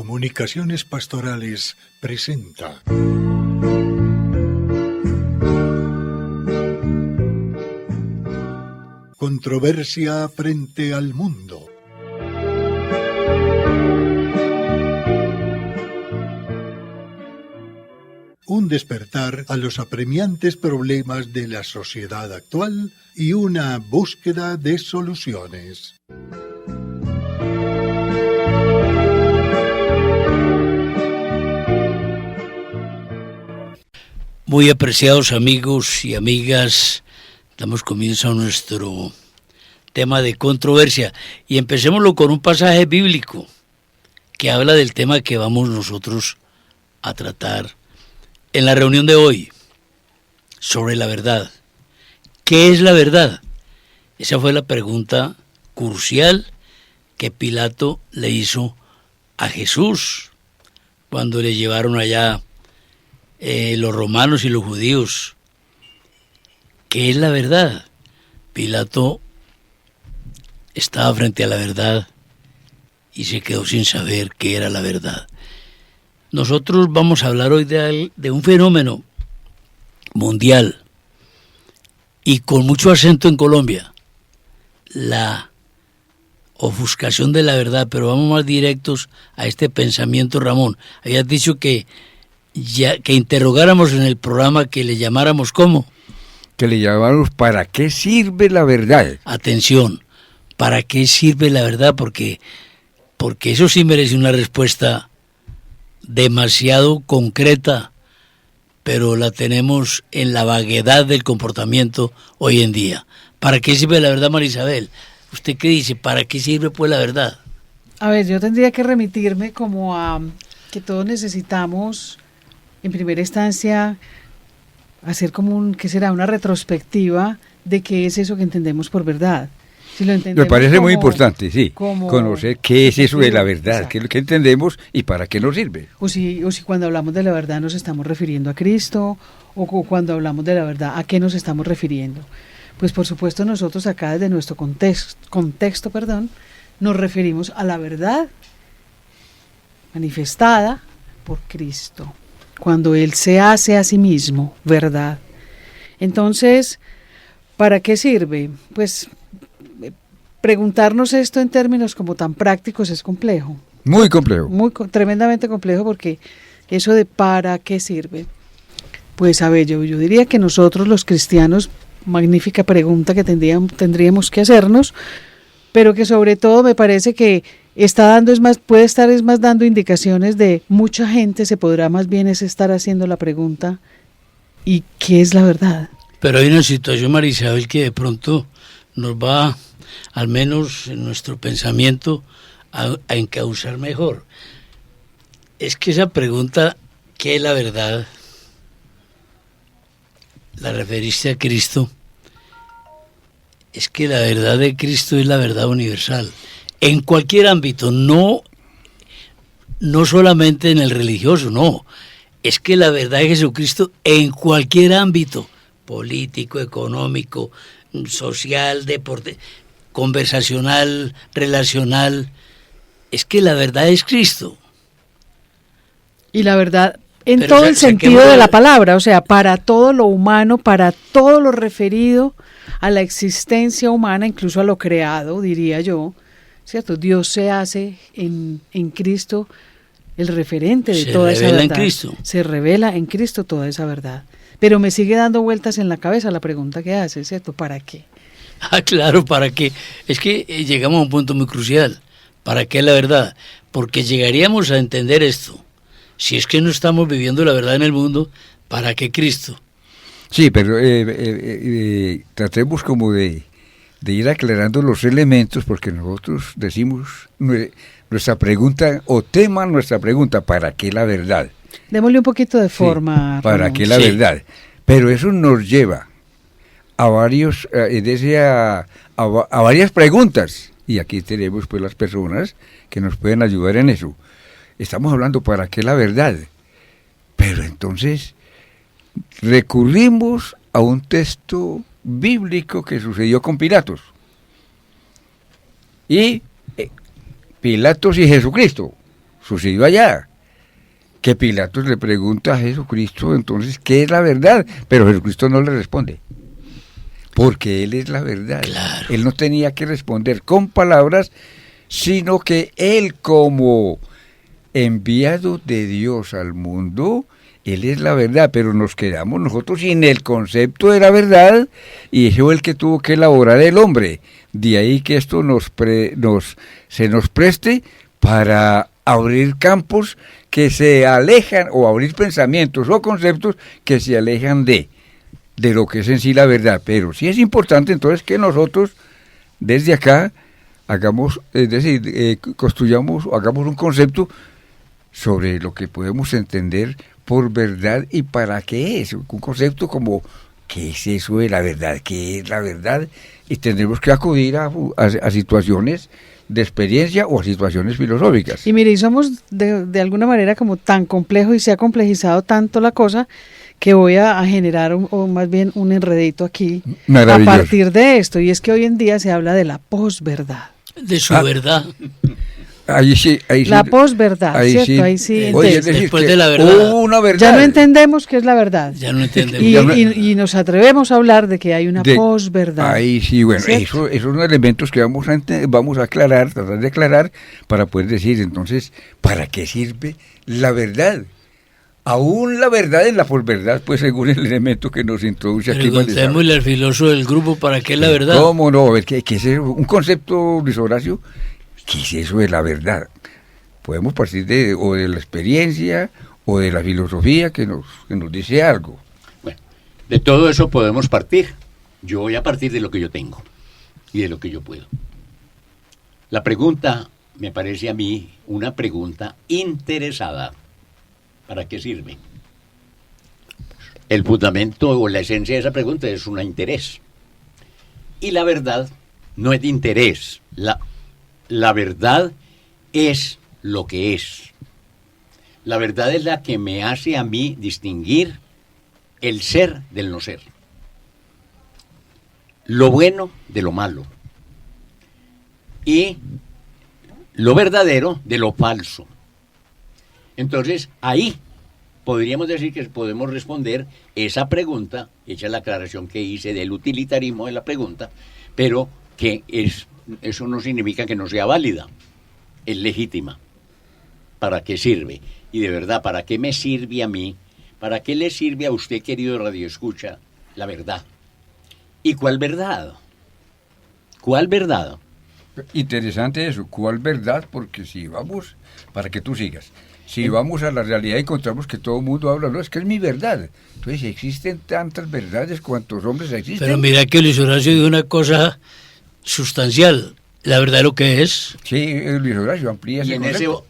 Comunicaciones Pastorales presenta Controversia frente al mundo. Un despertar a los apremiantes problemas de la sociedad actual y una búsqueda de soluciones. Muy apreciados amigos y amigas, damos comienzo a nuestro tema de controversia y empecémoslo con un pasaje bíblico que habla del tema que vamos nosotros a tratar en la reunión de hoy, sobre la verdad. ¿Qué es la verdad? Esa fue la pregunta crucial que Pilato le hizo a Jesús cuando le llevaron allá los romanos y los judíos. ¿Qué es la verdad? Pilato estaba frente a la verdad y se quedó sin saber qué era la verdad. Nosotros vamos a hablar hoy de un fenómeno mundial y con mucho acento en Colombia, la ofuscación de la verdad, pero vamos más directos a este pensamiento, Ramón. Habías dicho que interrogáramos en el programa, que le llamáramos ¿cómo? Que le llamáramos ¿para qué sirve la verdad? Atención, ¿para qué sirve la verdad? Porque eso sí merece una respuesta demasiado concreta, pero la tenemos en la vaguedad del comportamiento hoy en día. ¿Para qué sirve la verdad, María Isabel? ¿Usted qué dice? ¿Para qué sirve pues la verdad? A ver, yo tendría que remitirme como a que todos necesitamos, en primera instancia, hacer como una retrospectiva de qué es eso que entendemos por verdad. Si lo entendemos, me parece muy importante, sí, conocer qué es eso de la verdad, qué es lo que entendemos y para qué nos sirve. O si cuando hablamos de la verdad nos estamos refiriendo a Cristo, o cuando hablamos de la verdad, ¿a qué nos estamos refiriendo? Pues por supuesto nosotros acá desde nuestro contexto, nos referimos a la verdad manifestada por Cristo, cuando Él se hace a sí mismo verdad. Entonces, ¿para qué sirve? Pues preguntarnos esto en términos como tan prácticos es complejo. Muy complejo. Tremendamente complejo, porque eso de ¿para qué sirve? Pues a ver, yo diría que nosotros los cristianos, magnífica pregunta que tendríamos que hacernos, pero que sobre todo me parece que puede estar dando indicaciones de mucha gente, se podrá más bien estar haciendo la pregunta, ¿y qué es la verdad? Pero hay una situación, María Isabel, que de pronto nos va, al menos en nuestro pensamiento, a encauzar mejor. Es que esa pregunta, ¿qué es la verdad?, la referiste a Cristo. Es que la verdad de Cristo es la verdad universal. En cualquier ámbito, no solamente en el religioso, no. Es que la verdad de Jesucristo en cualquier ámbito, político, económico, social, deporte, conversacional, relacional, es que la verdad es Cristo. Y la verdad en todo el sentido de la palabra, o sea, para todo lo humano, para todo lo referido a la existencia humana, incluso a lo creado, diría yo, ¿cierto? Dios se hace en Cristo el referente de toda esa verdad. Se revela en Cristo. Se revela en Cristo toda esa verdad. Pero me sigue dando vueltas en la cabeza la pregunta que hace, ¿cierto? ¿Para qué? Claro, ¿para qué? Es que llegamos a un punto muy crucial. ¿Para qué la verdad? Porque llegaríamos a entender esto. Si es que no estamos viviendo la verdad en el mundo, ¿para qué Cristo? Sí, pero tratemos como de ir aclarando los elementos, porque nosotros decimos nuestra pregunta, o tema nuestra pregunta, ¿para qué la verdad? Démosle un poquito de forma. Sí, ¿para qué la verdad? Pero eso nos lleva a varias preguntas, y aquí tenemos pues las personas que nos pueden ayudar en eso. Estamos hablando ¿para qué la verdad? Pero entonces recurrimos a un texto bíblico que sucedió con Pilatos. Y Pilatos y Jesucristo. sucedió allá. Que Pilatos le pregunta a Jesucristo, entonces, ¿qué es la verdad? Pero Jesucristo no le responde, porque Él es la verdad. Claro. Él no tenía que responder con palabras, sino que Él, como enviado de Dios al mundo, Él es la verdad, pero nos quedamos nosotros sin el concepto de la verdad, y eso es el que tuvo que elaborar el hombre. De ahí que esto se nos preste para abrir campos que se alejan, o abrir pensamientos o conceptos que se alejan de lo que es en sí la verdad. Pero sí es importante entonces que nosotros desde acá hagamos, es decir, construyamos, hagamos un concepto sobre lo que podemos entender por verdad y para qué es. Un concepto como, ¿qué es eso de la verdad? ¿Qué es la verdad? Y tendremos que acudir a situaciones de experiencia o a situaciones filosóficas. Y mire, y somos de alguna manera como tan complejo y se ha complejizado tanto la cosa que voy a generar o más bien un enredito aquí a partir de esto, y es que hoy en día se habla de la posverdad. De su verdad. Ahí sí. La posverdad, ¿cierto? Sí. Ahí sí. Oye, Entonces, después de la verdad. Una verdad. Ya no entendemos qué es la verdad. Ya no entendemos. Y nos atrevemos a hablar de que hay una posverdad. Ahí sí, bueno, ¿cierto? esos son elementos que vamos a aclarar, tratar de aclarar, para poder decir entonces, ¿para qué sirve la verdad? Aún la verdad es la posverdad, pues según el elemento que nos introduce aquí. Preguntémosle al filósofo del grupo para qué es la verdad. ¿Cómo no? A ver, ¿qué es eso? Un concepto, Luis Horacio, ¿qué es eso de la verdad? Podemos partir de la experiencia o de la filosofía que nos dice algo. Bueno, de todo eso podemos partir. Yo voy a partir de lo que yo tengo y de lo que yo puedo. La pregunta me parece a mí una pregunta interesada. ¿Para qué sirve? El fundamento o la esencia de esa pregunta es un interés. Y la verdad no es de interés. La verdad es lo que es. La verdad es la que me hace a mí distinguir el ser del no ser. Lo bueno de lo malo. Y lo verdadero de lo falso. Entonces, ahí podríamos decir que podemos responder esa pregunta, hecha la aclaración que hice del utilitarismo de la pregunta, pero que eso no significa que no sea válida, es legítima. ¿Para qué sirve? Y de verdad, ¿para qué me sirve a mí? ¿Para qué le sirve a usted, querido radioescucha, la verdad? ¿Y cuál verdad? ¿Cuál verdad? Interesante eso, ¿cuál verdad? Porque si vamos, para que tú sigas, si vamos a la realidad y encontramos que todo el mundo habla, no, es que es mi verdad. Entonces existen tantas verdades cuantos hombres existen. Pero mira que Luis Horacio dijo una cosa sustancial, la verdad es lo que es. Sí, Luis Horacio amplía ese concepto.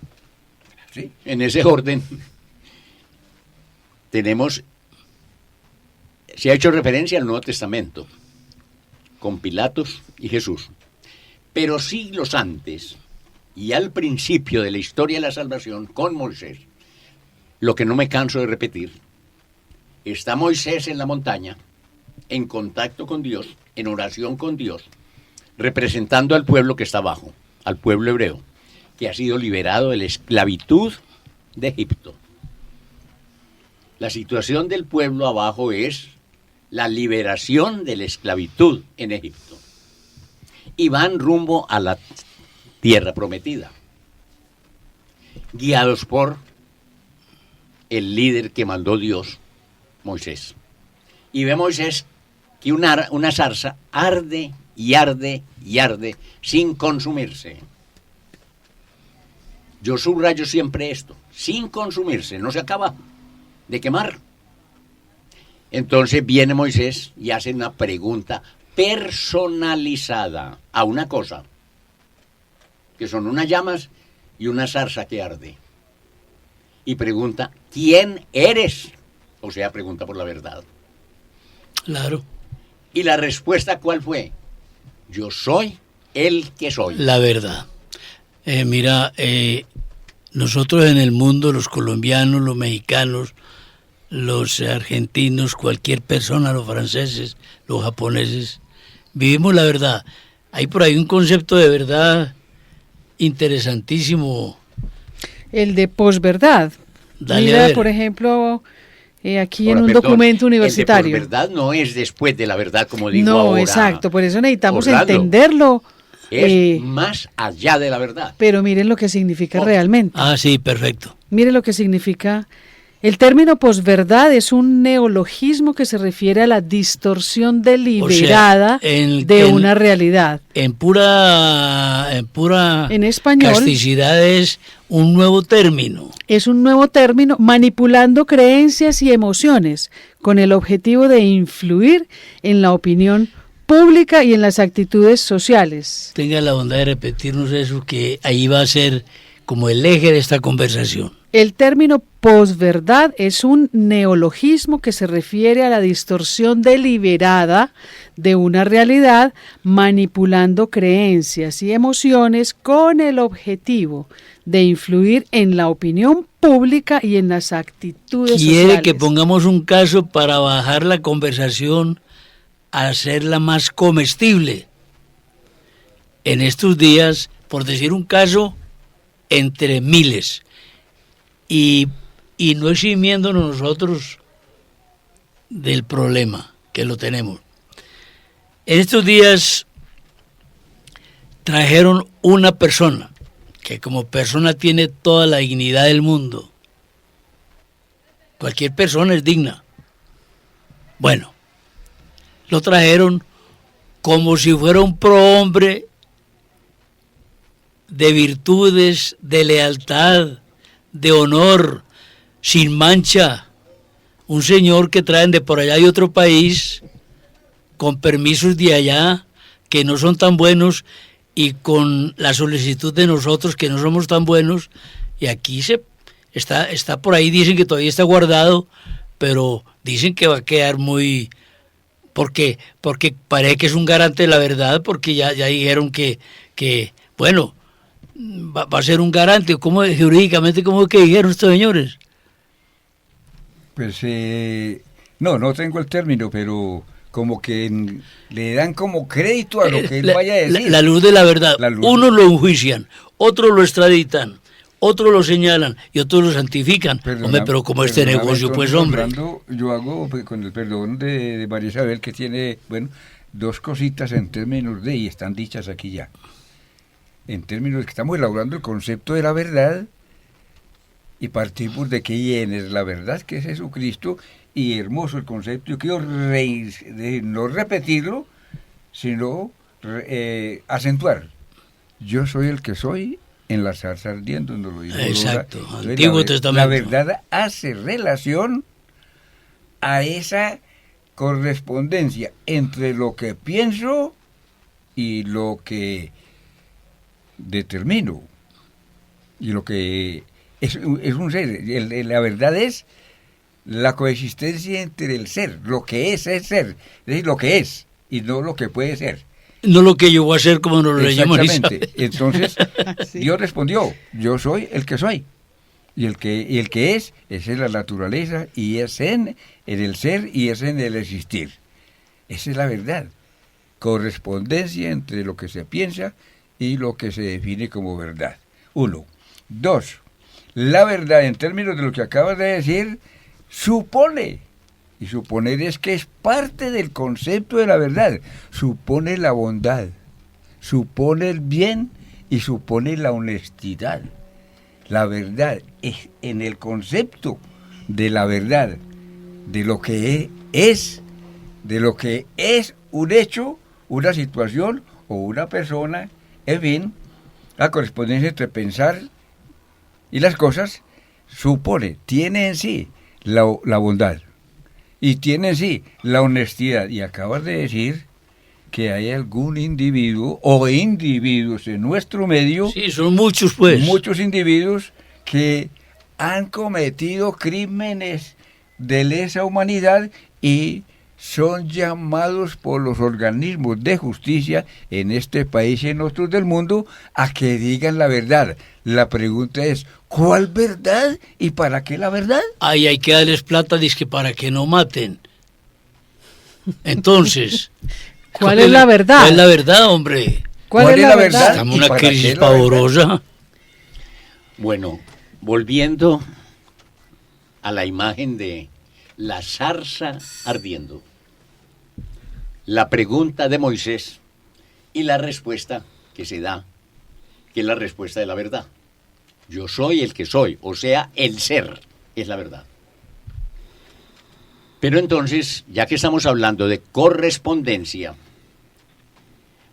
En ese orden se ha hecho referencia al Nuevo Testamento con Pilatos y Jesús, pero siglos antes y al principio de la historia de la salvación con Moisés, lo que no me canso de repetir, está Moisés en la montaña, en contacto con Dios, en oración con Dios, representando al pueblo que está abajo, al pueblo hebreo, que ha sido liberado de la esclavitud de Egipto. La situación del pueblo abajo es la liberación de la esclavitud en Egipto. Y van rumbo a la tierra prometida, guiados por el líder que mandó Dios, Moisés. Y ve Moisés que una zarza arde y arde y arde sin consumirse. Yo subrayo siempre esto, sin consumirse, no se acaba de quemar. Entonces viene Moisés y hace una pregunta personalizada a una cosa, que son unas llamas y una zarza que arde. Y pregunta, ¿quién eres? O sea, pregunta por la verdad. Claro. ¿Y la respuesta cuál fue? Yo soy el que soy. La verdad. Nosotros en el mundo, los colombianos, los mexicanos, los argentinos, cualquier persona, los franceses, los japoneses, vivimos la verdad. Hay por ahí un concepto de verdad interesantísimo. El de posverdad. Dale, Mira, a ver. por ejemplo, aquí Ahora, en un perdón, documento universitario. El de posverdad no es después de la verdad, como digo No, ahora. exacto, por eso necesitamos Orlando. entenderlo. Es más allá de la verdad. Pero miren lo que significa Oh. realmente. Ah, sí, perfecto. Mire lo que significa. El término posverdad es un neologismo que se refiere a la distorsión deliberada de una realidad. En pura En español casticidad es un nuevo término. es un nuevo término manipulando creencias y emociones con el objetivo de influir en la opinión pública y en las actitudes sociales. Tenga la bondad de repetirnos eso, que ahí va a ser como el eje de esta conversación. El término posverdad es un neologismo que se refiere a la distorsión deliberada de una realidad, manipulando creencias y emociones con el objetivo de influir en la opinión pública y en las actitudes Quiere sociales. que pongamos un caso para bajar la conversación a hacerla más comestible. En estos días, por decir un caso, entre miles, y no eximiéndonos nosotros del problema, que lo tenemos. En estos días trajeron una persona, que como persona tiene toda la dignidad del mundo. Cualquier persona es digna. Bueno, lo trajeron como si fuera un prohombre de virtudes, de lealtad, de honor, sin mancha. Un señor que traen de por allá de otro país, con permisos de allá, que no son tan buenos, y con la solicitud de nosotros, que no somos tan buenos, y aquí está por ahí, dicen que todavía está guardado, pero dicen que va a quedar muy... porque parece que es un garante de la verdad, porque ya dijeron que bueno, va a ser un garante. ¿Cómo jurídicamente cómo es que dijeron estos señores? Pues no tengo el término, pero como que le dan como crédito a lo que él vaya a decir. La luz de la verdad. La luz. Unos lo enjuician, otros lo extraditan, otros lo señalan y otros lo santifican. Hombre, pero como este negocio, pues, hombre. Yo hago, pues, con el perdón de María Isabel, que tiene, bueno, dos cositas en términos de, y están dichas aquí ya. En términos de que estamos elaborando el concepto de la verdad y partimos de quién es la verdad, que es Jesucristo, y hermoso el concepto. Yo quiero no repetirlo, sino acentuar. Yo soy el que soy en la zarza ardiendo, nos lo dijo. Exacto, Entonces, Antiguo Testamento. La verdad hace relación a esa correspondencia entre lo que pienso y lo que determino, y lo que es un ser. La verdad es la coexistencia entre el ser, lo que es ser, es decir, lo que es y no lo que puede ser. No lo que yo voy a hacer como nos lo leyó María Isabel. Exactamente. Entonces, Sí. Dios respondió, yo soy el que soy. Y el que es en la naturaleza, y es en el ser, y es en el existir. Esa es la verdad. Correspondencia entre lo que se piensa y lo que se define como verdad. 1. 2. La verdad, en términos de lo que acabas de decir, supone, y suponer es que es parte del concepto de la verdad, supone la bondad, supone el bien y supone la honestidad. La verdad es en el concepto de la verdad, de lo que es un hecho, una situación o una persona, en fin, la correspondencia entre pensar y las cosas supone, tiene en sí la bondad y tiene en sí la honestidad. Y acabas de decir que hay algún individuo o individuos en nuestro medio, Sí, son muchos, pues. muchos individuos que han cometido crímenes de lesa humanidad y son llamados por los organismos de justicia en este país y en otros del mundo a que digan la verdad. La pregunta es, ¿cuál verdad y para qué la verdad? Ay, hay que darles plata, dizque para que no maten. Entonces, ¿Cuál es la verdad? ¿Cuál es la verdad, hombre? ¿Cuál es la verdad? Estamos en ¿Y una para qué crisis la verdad? pavorosa. Bueno, volviendo a la imagen de la zarza ardiendo, la pregunta de Moisés y la respuesta que se da, que es la respuesta de la verdad. Yo soy el que soy, o sea, el ser es la verdad. Pero entonces, ya que estamos hablando de correspondencia,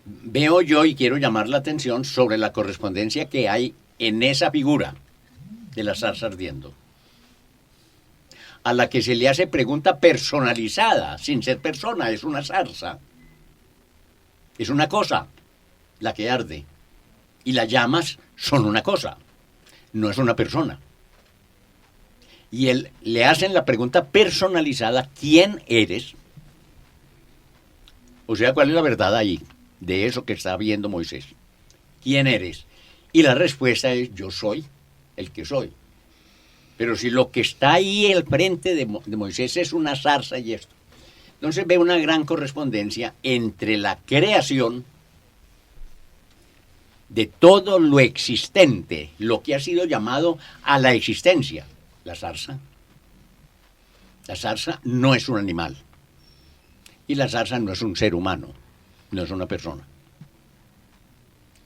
veo yo y quiero llamar la atención sobre la correspondencia que hay en esa figura de la zarza ardiendo, a la que se le hace pregunta personalizada, sin ser persona, es una zarza, es una cosa la que arde, y las llamas son una cosa, no es una persona. Y él le hacen la pregunta personalizada, ¿quién eres? O sea, ¿cuál es la verdad ahí de eso que está viendo Moisés? ¿Quién eres? Y la respuesta es, yo soy el que soy. Pero si lo que está ahí al frente de Moisés es una zarza y esto, entonces ve una gran correspondencia entre la creación de todo lo existente, lo que ha sido llamado a la existencia. La zarza no es un animal. Y la zarza no es un ser humano, no es una persona.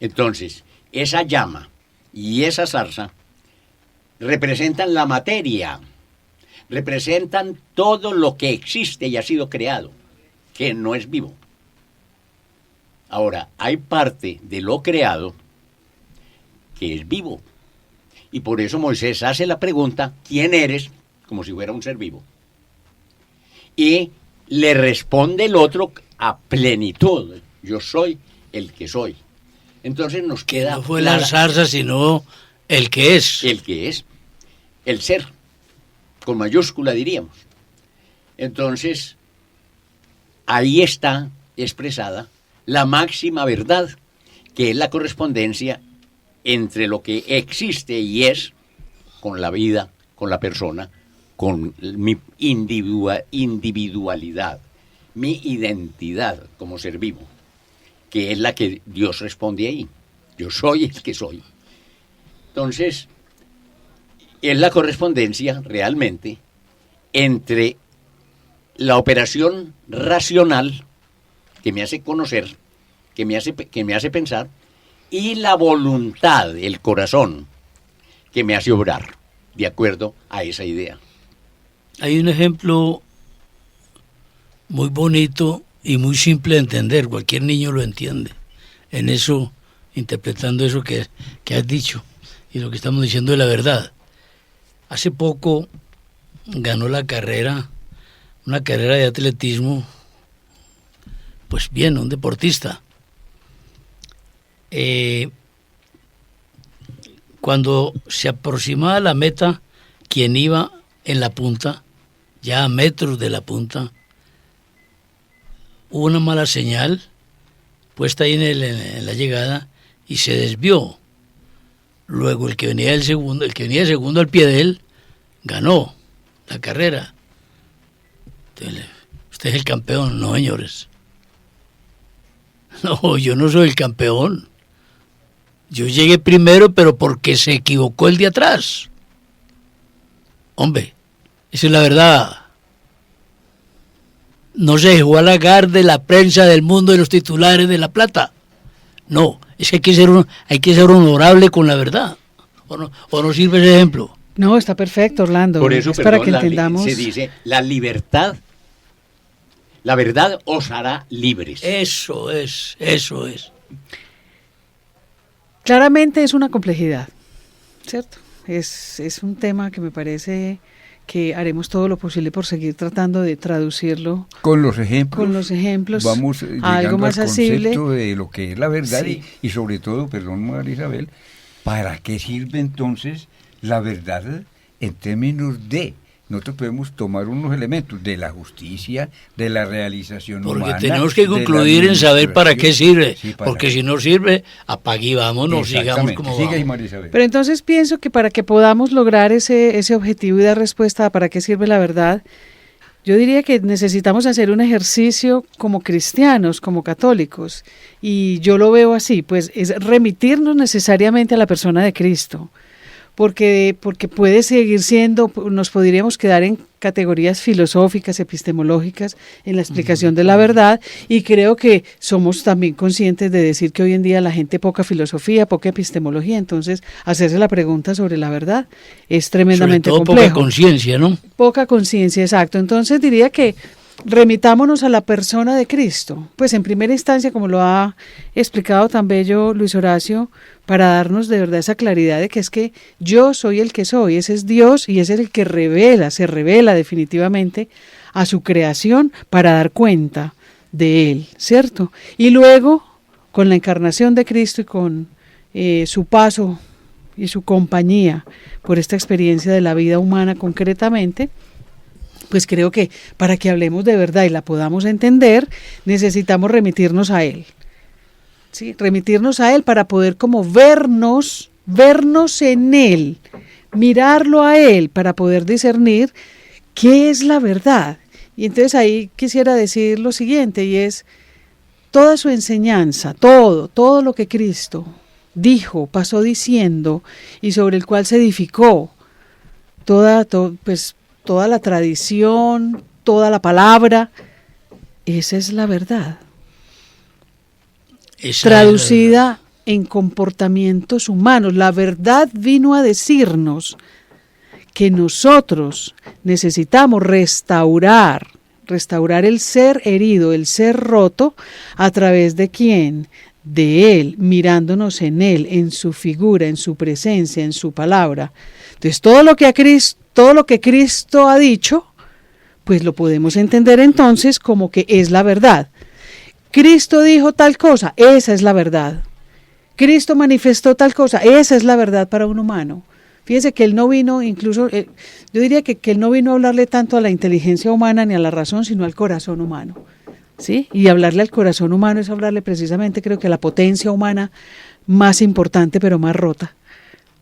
Entonces, esa llama y esa zarza representan la materia, representan todo lo que existe y ha sido creado, que no es vivo. Ahora, hay parte de lo creado que es vivo. Y por eso Moisés hace la pregunta, ¿quién eres? Como si fuera un ser vivo. Y le responde el otro a plenitud, yo soy el que soy. Entonces nos queda... No fue la zarza, sino el que es. El que es, el ser, con mayúscula diríamos. Entonces, ahí está expresada la máxima verdad, que es la correspondencia entre lo que existe y es con la vida, con la persona, con mi individualidad, mi identidad como ser vivo, que es la que Dios responde ahí. Yo soy el que soy. Entonces, es la correspondencia realmente entre la operación racional que me hace conocer, que me hace pensar, y la voluntad, el corazón, que me hace obrar de acuerdo a esa idea. Hay un ejemplo muy bonito y muy simple de entender, cualquier niño lo entiende, en eso, interpretando eso que has dicho, y lo que estamos diciendo de la verdad. Hace poco ganó una carrera de atletismo, pues bien, un deportista. Cuando se aproximaba a la meta, quien iba en la punta, ya a metros de la punta, hubo una mala señal puesta ahí en la llegada y se desvió. Luego el que venía segundo al pie de él, ganó la carrera. Entonces, usted es el campeón. No, señores. No, yo no soy el campeón. Yo llegué primero, pero porque se equivocó el de atrás. Hombre, esa es la verdad. No se dejó halagar de la prensa del mundo de los titulares de La Plata. No, es que hay que ser honorable con la verdad. ¿O no sirve ese ejemplo? No, está perfecto, Orlando. Por eso, es para que entendamos. Se dice, la libertad, la verdad os hará libres. Eso es. Claramente es una complejidad, ¿cierto? Es un tema que me parece que haremos todo lo posible por seguir tratando de traducirlo con los ejemplos. Vamos a algo más al accesible concepto de lo que es la verdad, sí. y sobre todo, perdón, María Isabel, ¿para qué sirve entonces la verdad en términos de? Nosotros podemos tomar unos elementos de la justicia, de la realización humana. Porque tenemos que concluir en saber para qué sirve, sí, porque si no sirve, apague y vámonos, sigamos como vamos. María Isabel. Pero entonces pienso que para que podamos lograr ese objetivo y dar respuesta a para qué sirve la verdad, yo diría que necesitamos hacer un ejercicio como cristianos, como católicos, y yo lo veo así, pues es remitirnos necesariamente a la persona de Cristo. porque puede seguir siendo, nos podríamos quedar en categorías filosóficas, epistemológicas, en la explicación de la verdad, y creo que somos también conscientes de decir que hoy en día la gente poca filosofía, poca epistemología, entonces hacerse la pregunta sobre la verdad es tremendamente sobre todo complejo. Poca conciencia, ¿no? Poca conciencia, exacto. Entonces diría que remitámonos a la persona de Cristo, pues en primera instancia, como lo ha explicado tan bello Luis Horacio, para darnos de verdad esa claridad de que es que yo soy el que soy, ese es Dios y ese es el que se revela definitivamente a su creación para dar cuenta de Él, ¿cierto? Y luego, con la encarnación de Cristo y con su paso y su compañía por esta experiencia de la vida humana concretamente, pues creo que para que hablemos de verdad y la podamos entender, necesitamos remitirnos a Él. ¿Sí? Remitirnos a Él para poder como vernos en Él, mirarlo a Él para poder discernir qué es la verdad. Y entonces ahí quisiera decir lo siguiente, y es toda su enseñanza, todo lo que Cristo dijo, pasó diciendo y sobre el cual se edificó toda la tradición, toda la palabra, esa es la verdad. Traducida en comportamientos humanos. La verdad vino a decirnos que nosotros necesitamos restaurar el ser herido, el ser roto, ¿a través de quién? De Él, mirándonos en Él, en su figura, en su presencia, en su palabra. Entonces todo lo que Cristo ha dicho, pues lo podemos entender entonces como que es la verdad. Cristo dijo tal cosa, esa es la verdad. Cristo manifestó tal cosa, esa es la verdad para un humano. Fíjese que Él no vino, incluso, yo diría que Él no vino a hablarle tanto a la inteligencia humana ni a la razón, sino al corazón humano. ¿Sí? Y hablarle al corazón humano es hablarle precisamente, creo que a la potencia humana más importante, pero más rota,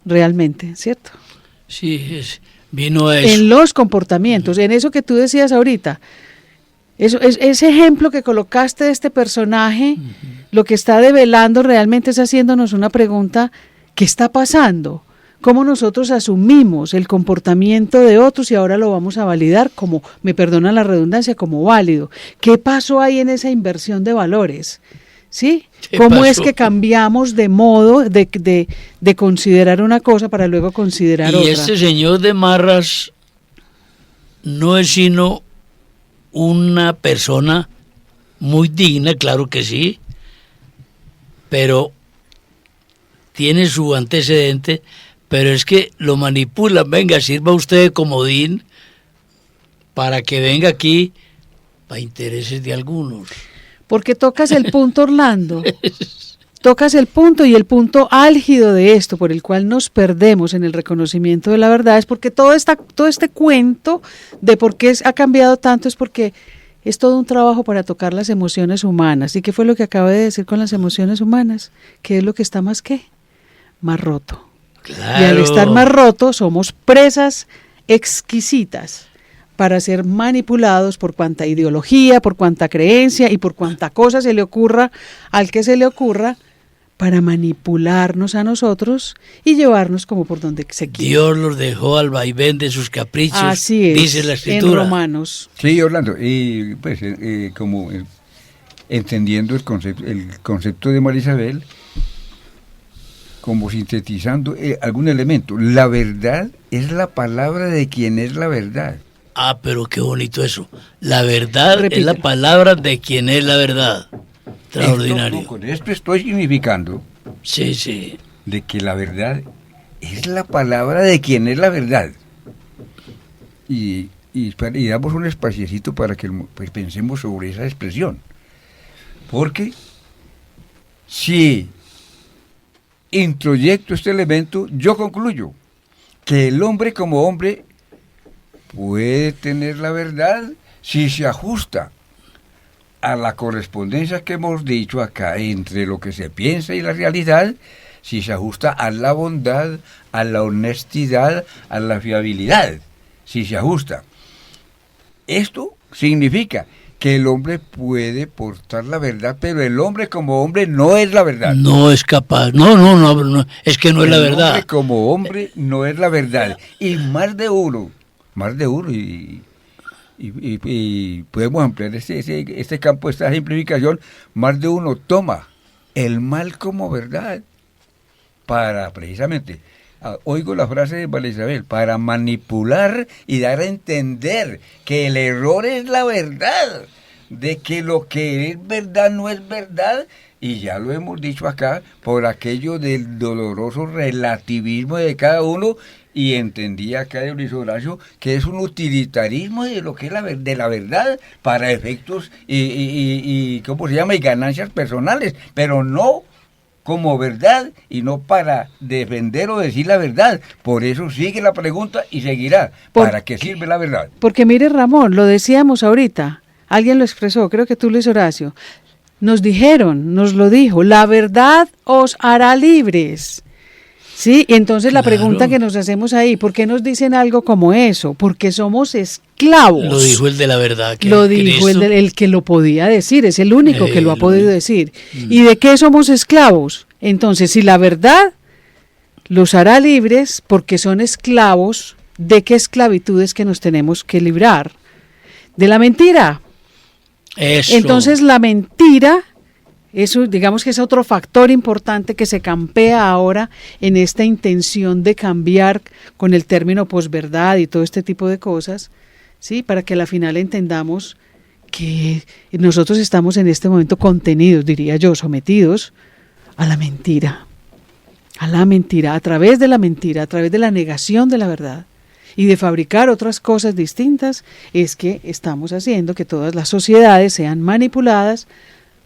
realmente, ¿cierto? Sí, vino a eso. En los comportamientos, en eso que tú decías ahorita. Ese ejemplo que colocaste de este personaje, lo que está develando realmente es haciéndonos una pregunta: ¿qué está pasando? ¿Cómo nosotros asumimos el comportamiento de otros y ahora lo vamos a validar como, me perdonan la redundancia, como válido? ¿Qué pasó ahí en esa inversión de valores? ¿Sí? ¿Cómo es que cambiamos de modo de considerar una cosa para luego considerar otra? Y este señor de Marras no es sino una persona muy digna, claro que sí, pero tiene su antecedente, pero es que lo manipulan. Venga, sirva usted de comodín para que venga aquí para intereses de algunos. Porque tocas el punto, Orlando, tocas el punto, y el punto álgido de esto, por el cual nos perdemos en el reconocimiento de la verdad, es porque todo este cuento de por qué ha cambiado tanto es porque es todo un trabajo para tocar las emociones humanas. ¿Y qué fue lo que acabo de decir con las emociones humanas? ¿Qué es lo que está más roto? Claro. Y al estar más roto somos presas exquisitas para ser manipulados por cuanta ideología, por cuanta creencia y por cuanta cosa se le ocurra al que se le ocurra, para manipularnos a nosotros y llevarnos como por donde se quiera. Dios los dejó al vaivén de sus caprichos, así es, dice la Escritura. en Romanos. Sí, Orlando, y pues como entendiendo el concepto de María Isabel, como sintetizando algún elemento. La verdad es la palabra de quien es la verdad. Ah, pero qué bonito eso. La verdad Repítelo. es la palabra de quien es la verdad. Extraordinario. Con esto estoy significando Sí. de que la verdad es la palabra de quien es la verdad. Y damos un espaciecito para que pues, pensemos sobre esa expresión. Porque si introyecto este elemento, yo concluyo que el hombre como hombre puede tener la verdad si se ajusta a la correspondencia que hemos dicho acá entre lo que se piensa y la realidad, si se ajusta a la bondad, a la honestidad, a la fiabilidad, si se ajusta. Esto significa que el hombre puede portar la verdad, pero el hombre como hombre no es la verdad. No es capaz. No, es que no es la El verdad. hombre como hombre no es la verdad. Y más de uno, y podemos ampliar este campo, esta ejemplificación, más de uno toma el mal como verdad para precisamente, oigo la frase de María Isabel, para manipular y dar a entender que el error es la verdad, de que lo que es verdad no es verdad, y ya lo hemos dicho acá, por aquello del doloroso relativismo de cada uno, y entendía acá de Luis Horacio que es un utilitarismo de lo que es de la verdad para efectos y ¿cómo se llama? Y ganancias personales, pero no como verdad y no para defender o decir la verdad. Por eso sigue la pregunta y seguirá. ¿Para qué sirve la verdad? Porque mire, Ramón, lo decíamos ahorita, alguien lo expresó, creo que tú, Luis Horacio, nos lo dijo, la verdad os hará libres. Sí, y entonces la pregunta que nos hacemos ahí, ¿por qué nos dicen algo como eso? Porque somos esclavos. Lo dijo el de la verdad. Lo dijo el que lo podía decir, es el único que lo ha podido decir. ¿Y de qué somos esclavos? Entonces, si la verdad los hará libres porque son esclavos, ¿de qué esclavitudes que nos tenemos que librar? De la mentira. Eso. Entonces la mentira, eso digamos que es otro factor importante que se campea ahora en esta intención de cambiar con el término posverdad y todo este tipo de cosas, ¿sí? Para que a la final entendamos que nosotros estamos en este momento contenidos, diría yo, sometidos a la mentira, a través de la mentira, a través de la negación de la verdad y de fabricar otras cosas distintas, es que estamos haciendo que todas las sociedades sean manipuladas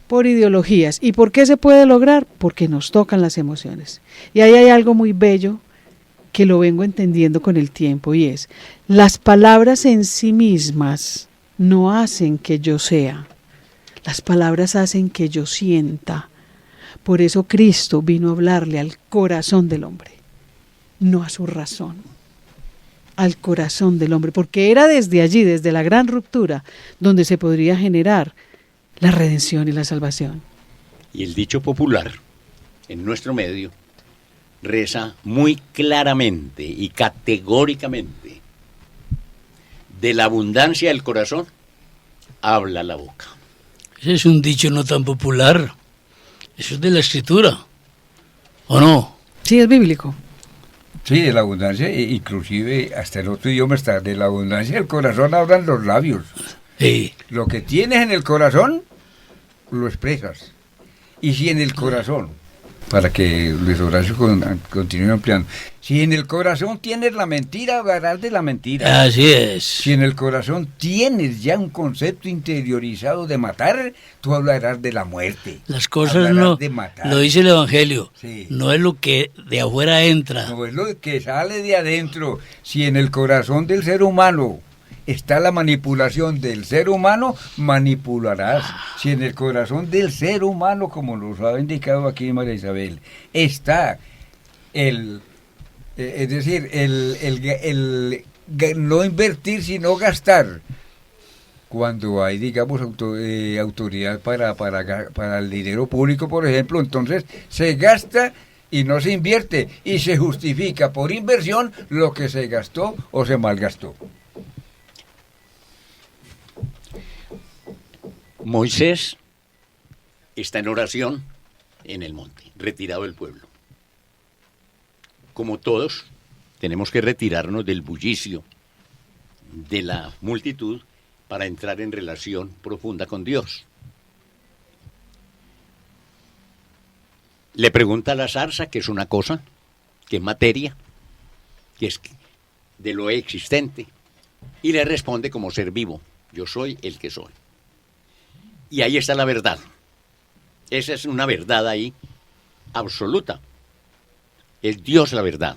por ideologías. ¿Y por qué se puede lograr? Porque nos tocan las emociones. Y ahí hay algo muy bello que lo vengo entendiendo con el tiempo, y es, las palabras en sí mismas no hacen que yo sea, las palabras hacen que yo sienta. Por eso Cristo vino a hablarle al corazón del hombre, no a su razón, al corazón del hombre, porque era desde allí, desde la gran ruptura, donde se podría generar la redención y la salvación. Y el dicho popular en nuestro medio reza muy claramente y categóricamente: de la abundancia del corazón habla la boca. Ese es un dicho no tan popular. Eso es de la Escritura, ¿o no? Sí, es bíblico. Sí, de la abundancia, inclusive hasta el otro idioma está, de la abundancia del corazón hablan los labios. Sí. Lo que tienes en el corazón, lo expresas. Y si en el corazón, para que Luis Horacio continúe ampliando, si en el corazón tienes la mentira, hablarás de la mentira. Así es. Si en el corazón tienes ya un concepto interiorizado de matar, tú hablarás de la muerte. Las cosas hablarás no, de matar. lo dice el Evangelio, Sí. no es lo que de afuera entra. No es lo que sale de adentro. Si en el corazón del ser humano está la manipulación del ser humano, manipularás. Si en el corazón del ser humano, como nos ha indicado aquí María Isabel, está el no invertir sino gastar. Cuando hay, digamos, autoridad para el dinero público, por ejemplo, entonces se gasta y no se invierte, y se justifica por inversión lo que se gastó o se malgastó. Moisés está en oración en el monte, retirado del pueblo. Como todos, tenemos que retirarnos del bullicio de la multitud para entrar en relación profunda con Dios. Le pregunta a la zarza, que es una cosa, que es materia, que es de lo existente, y le responde como ser vivo: yo soy el que soy. Y ahí está la verdad. Esa es una verdad ahí absoluta. Es Dios la verdad.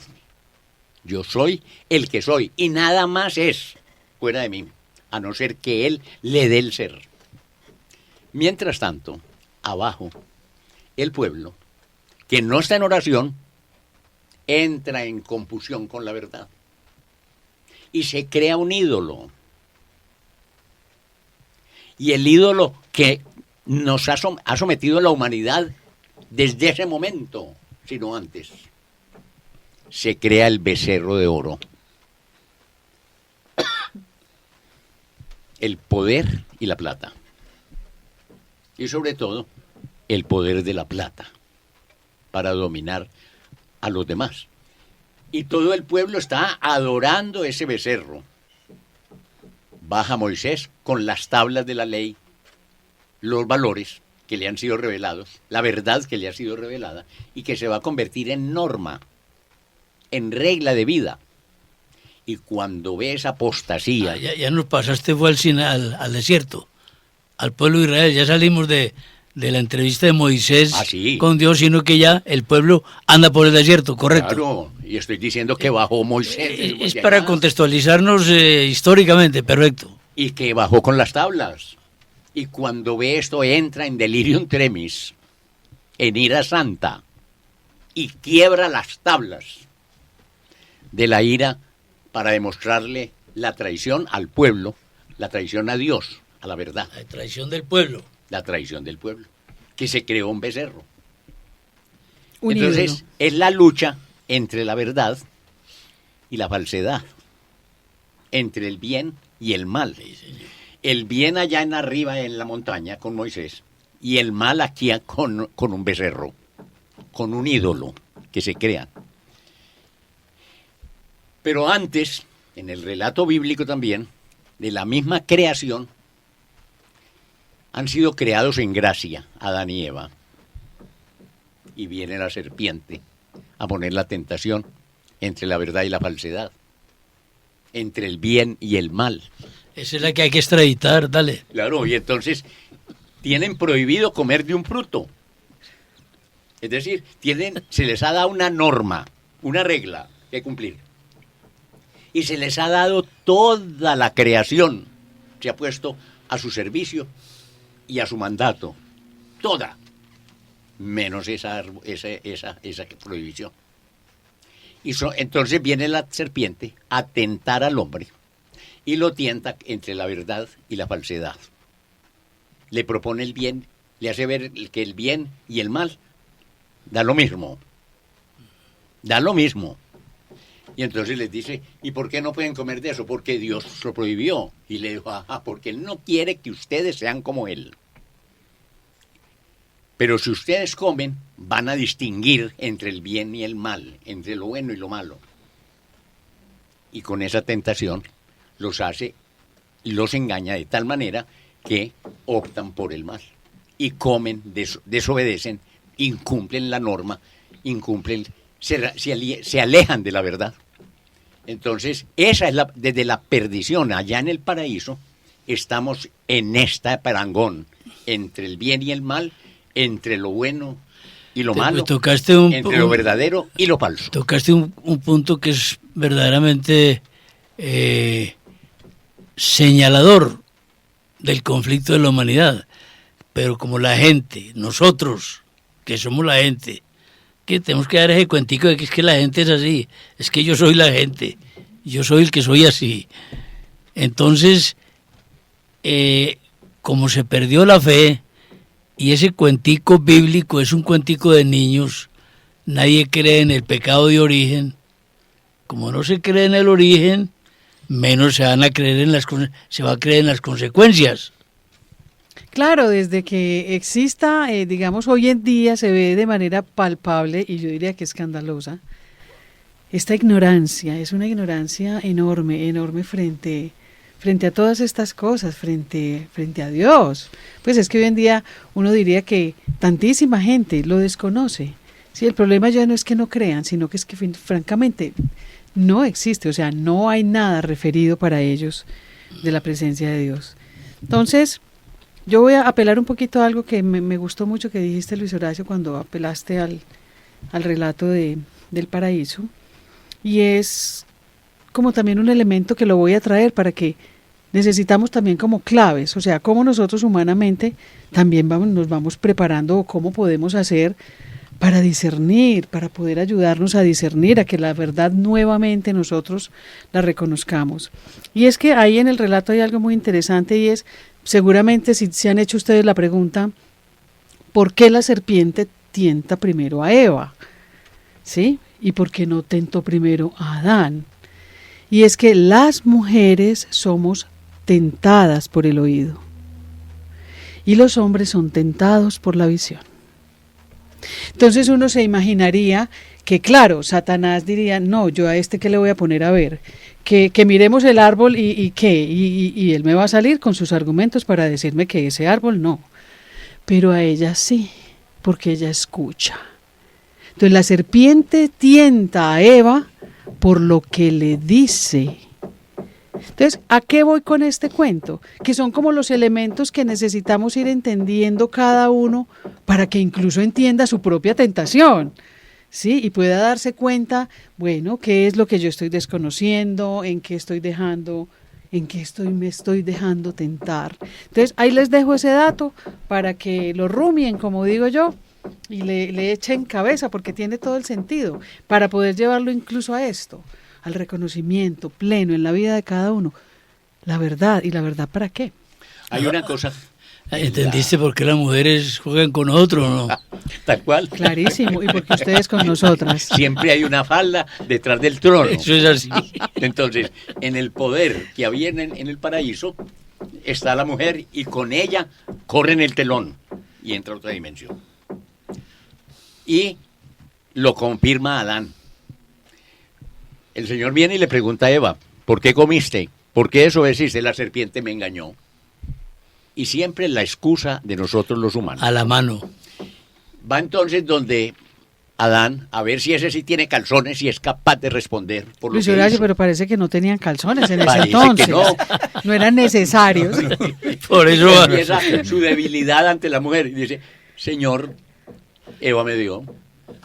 Yo soy el que soy y nada más es fuera de mí, a no ser que Él le dé el ser. Mientras tanto, abajo, el pueblo, que no está en oración, entra en confusión con la verdad y se crea un ídolo. Y el ídolo que nos ha sometido a la humanidad desde ese momento, sino antes. Se crea el becerro de oro. El poder y la plata. Y sobre todo, el poder de la plata para dominar a los demás. Y todo el pueblo está adorando ese becerro. Baja Moisés con las tablas de la ley, los valores que le han sido revelados, la verdad que le ha sido revelada y que se va a convertir en norma, en regla de vida. Y cuando ve esa apostasía... Ya nos pasaste, fue al desierto, al pueblo de Israel. Ya salimos de la entrevista de Moisés con Dios, sino que ya el pueblo anda por el desierto, ¿correcto? Claro, y estoy diciendo que bajó Moisés. Es para contextualizarnos históricamente, perfecto. Y que bajó con las tablas. Y cuando ve esto entra en delirium tremis, en ira santa, y quiebra las tablas de la ira para demostrarle la traición al pueblo, la traición a Dios, a la verdad. La traición del pueblo. La traición del pueblo, que se creó un becerro. Un Entonces, ídolo. es la lucha entre la verdad y la falsedad, entre el bien y el mal. El bien allá en arriba en la montaña con Moisés y el mal aquí con un becerro, con un ídolo que se crea. Pero antes, en el relato bíblico también, de la misma creación, han sido creados en gracia Adán y Eva. Y viene la serpiente a poner la tentación entre la verdad y la falsedad, entre el bien y el mal. Esa es la que hay que extraditar, dale. Claro, y entonces tienen prohibido comer de un fruto. Es decir, se les ha dado una norma, una regla que cumplir. Y se les ha dado toda la creación, se ha puesto a su servicio y a su mandato, toda, menos esa prohibición. Y entonces viene la serpiente a tentar al hombre y lo tienta entre la verdad y la falsedad. Le propone el bien, le hace ver que el bien y el mal da lo mismo. Da lo mismo. Y entonces les dice, ¿y por qué no pueden comer de eso? Porque Dios lo prohibió. Y le dijo, porque Él no quiere que ustedes sean como Él. Pero si ustedes comen, van a distinguir entre el bien y el mal, entre lo bueno y lo malo. Y con esa tentación los hace y los engaña de tal manera que optan por el mal. Y comen, desobedecen, incumplen la norma, se alejan de la verdad. Entonces, esa es desde la perdición, allá en el paraíso, estamos en esta parangón, entre el bien y el mal, entre lo bueno y lo malo, entre lo verdadero y lo falso. Tocaste un punto que es verdaderamente señalador del conflicto de la humanidad, pero como la gente, nosotros, que somos la gente, que tenemos que dar ese cuentico de que es que la gente es así, es que yo soy la gente, yo soy el que soy así. Entonces, como se perdió la fe, y ese cuentico bíblico es un cuentico de niños, nadie cree en el pecado de origen. Como no se cree en el origen, menos se va a creer en las consecuencias. Claro, desde que exista, digamos, hoy en día se ve de manera palpable, y yo diría que escandalosa, esta ignorancia. Es una ignorancia enorme, enorme frente a todas estas cosas, frente a Dios. Pues es que hoy en día uno diría que tantísima gente lo desconoce. Sí, el problema ya no es que no crean, sino que es que francamente no existe, o sea, no hay nada referido para ellos de la presencia de Dios. Entonces, yo voy a apelar un poquito a algo que me gustó mucho que dijiste, Luis Horacio, cuando apelaste al relato del paraíso, y es como también un elemento que lo voy a traer para que necesitamos también como claves, o sea, cómo nosotros humanamente también nos vamos preparando o cómo podemos hacer para discernir, para poder ayudarnos a discernir, a que la verdad nuevamente nosotros la reconozcamos. Y es que ahí en el relato hay algo muy interesante y es, seguramente si se han hecho ustedes la pregunta, ¿por qué la serpiente tienta primero a Eva? ¿Sí? ¿Y por qué no tentó primero a Adán? Y es que las mujeres somos tentadas por el oído y los hombres son tentados por la visión. Entonces uno se imaginaría que, claro, Satanás diría, no, yo a este ¿qué le voy a poner a ver? Que miremos el árbol y ¿qué? Y él me va a salir con sus argumentos para decirme que ese árbol no. Pero a ella sí, porque ella escucha. Entonces la serpiente tienta a Eva por lo que le dice. Entonces, ¿a qué voy con este cuento? Que son como los elementos que necesitamos ir entendiendo cada uno para que incluso entienda su propia tentación, ¿sí? Y pueda darse cuenta, bueno, qué es lo que yo estoy desconociendo, en qué estoy dejando, me estoy dejando tentar. Entonces, ahí les dejo ese dato para que lo rumien, como digo yo, y le echen cabeza, porque tiene todo el sentido, para poder llevarlo incluso a esto, al reconocimiento pleno en la vida de cada uno. La verdad, ¿y la verdad para qué? Hay una cosa. ¿Entendiste por qué las mujeres juegan con otros, no? Tal cual. Clarísimo, y porque ustedes con nosotras. Siempre hay una falda detrás del trono. Eso es así. Entonces, en el poder que había en el paraíso, está la mujer y con ella corren el telón y entra a otra dimensión. Y lo confirma Adán. El Señor viene y le pregunta a Eva, ¿por qué comiste? ¿Por qué desobedeciste? La serpiente me engañó. Y siempre la excusa de nosotros los humanos. A la mano. Va entonces donde Adán, a ver si ese sí tiene calzones y es capaz de responder por lo Luis que Horacio, hizo. pero parece que no tenían calzones en ese Parece entonces. que no. No eran necesarios. Por eso Empieza su debilidad ante la mujer y dice, Señor, Eva me dio,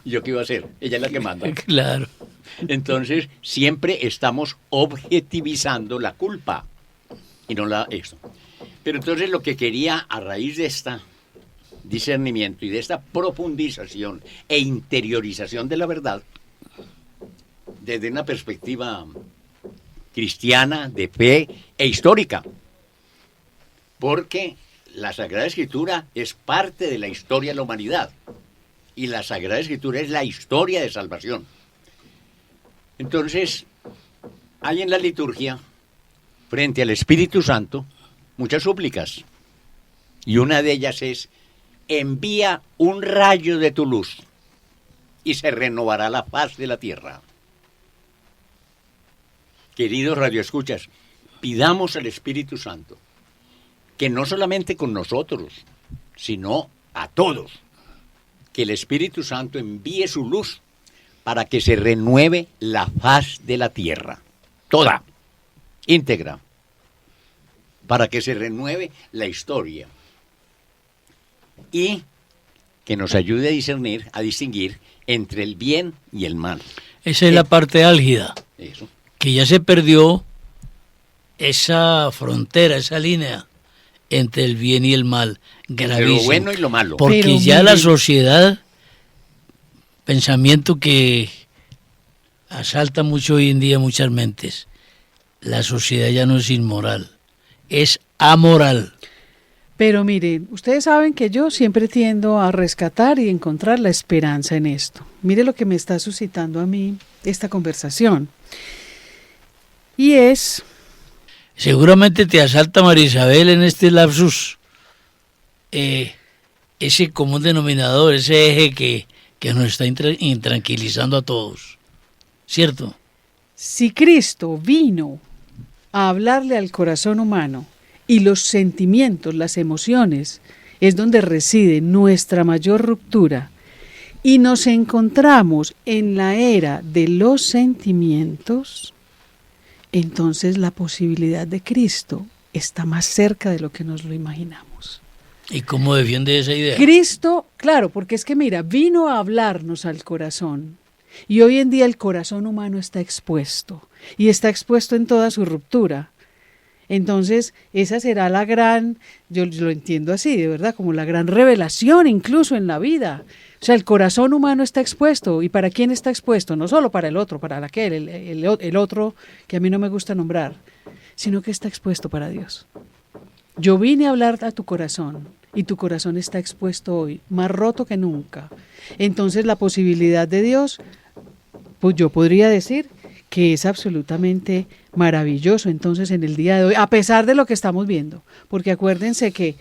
¿y yo qué iba a hacer? Ella es la que manda. Claro. Entonces, siempre estamos objetivizando la culpa y no esto. Pero entonces lo que quería a raíz de este discernimiento y de esta profundización e interiorización de la verdad, desde una perspectiva cristiana, de fe e histórica, porque la Sagrada Escritura es parte de la historia de la humanidad y la Sagrada Escritura es la historia de salvación. Entonces, hay en la liturgia, frente al Espíritu Santo, muchas súplicas. Y una de ellas es, envía un rayo de tu luz y se renovará la faz de la tierra. Queridos radioescuchas, pidamos al Espíritu Santo que no solamente con nosotros, sino a todos, que el Espíritu Santo envíe su luz para que se renueve la faz de la tierra, toda, íntegra, para que se renueve la historia y que nos ayude a discernir, a distinguir entre el bien y el mal. Esa es la parte álgida, Eso. que ya se perdió esa frontera, esa línea entre el bien y el mal, gravísimo. Entre lo bueno y lo malo. Porque Pero ya la miren, sociedad, pensamiento que asalta mucho hoy en día muchas mentes, la sociedad ya no es inmoral, es amoral. Pero miren, ustedes saben que yo siempre tiendo a rescatar y encontrar la esperanza en esto. Mire lo que me está suscitando a mí esta conversación. Y es... Seguramente te asalta, María Isabel, en este lapsus, ese común denominador, ese eje que nos está intranquilizando a todos, ¿cierto? Si Cristo vino a hablarle al corazón humano y los sentimientos, las emociones, es donde reside nuestra mayor ruptura, y nos encontramos en la era de los sentimientos, entonces la posibilidad de Cristo está más cerca de lo que nos lo imaginamos. ¿Y cómo defiende esa idea? Cristo, claro, porque es que mira, vino a hablarnos al corazón. Y hoy en día el corazón humano está expuesto, y está expuesto en toda su ruptura. Entonces, esa será la gran, yo lo entiendo así, de verdad, como la gran revelación incluso en la vida. O sea, el corazón humano está expuesto. ¿Y para quién está expuesto? No solo para el otro, para el otro que a mí no me gusta nombrar, sino que está expuesto para Dios. yo vine a hablar a tu corazón y tu corazón está expuesto hoy, más roto que nunca. Entonces la posibilidad de Dios, pues yo podría decir que es absolutamente maravilloso entonces en el día de hoy, a pesar de lo que estamos viendo, porque acuérdense que